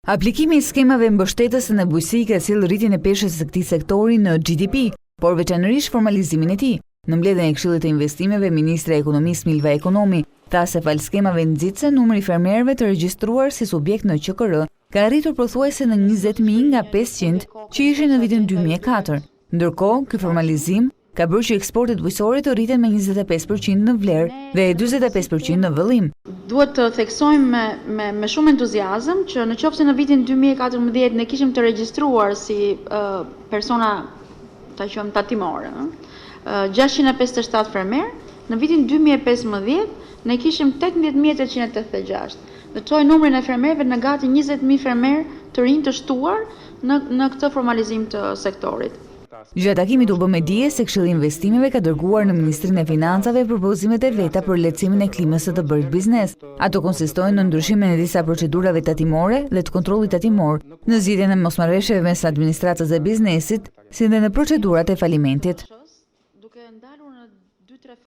Aplikimi I skemave mbështetëse në bujqësi ka sjellë rritjen e peshës së këtij sektori në GDP, por veçanërisht formalizimin e tij. Në mbledhjen e Këshillit të Investimeve, Ministra e Ekonomisë Milva Ekonomi tha se fal skemave nxitse numri I fermerëve të regjistruar si subjekt në QKR ka arritur pothuajse në 20.000 nga 500 që ishin në vitin 2004. Ndërkohë, ky formalizim ka bërë që eksportet bujqësore të rriten me 25% në vlerë dhe 45% në vëllim. Duhet të theksojmë me shumë entuziazëm që në qoftë se në vitin 2014 ne kishim të regjistruar si persona ta quajmë tatimore, 657 fermer, në vitin 2015 ne kishim 18.886. Dhe çoi numrin e fermerëve në gati 20.000 fermer të rinj të shtuar në këtë formalizim të sektorit. Gjatë takimit u bë me dije se Këshilli I Investimeve ka dërguar në Ministrinë e Financave propozimet e veta për lehtësimin e klimës së të bërit biznes. Ato konsistojnë në ndryshimin e disa procedurave tatimore dhe të kontrollit tatimor, në zgjidhjen e mosmarrëveshjeve mes administratës dhe biznesit, si dhe në procedurat e falimentit.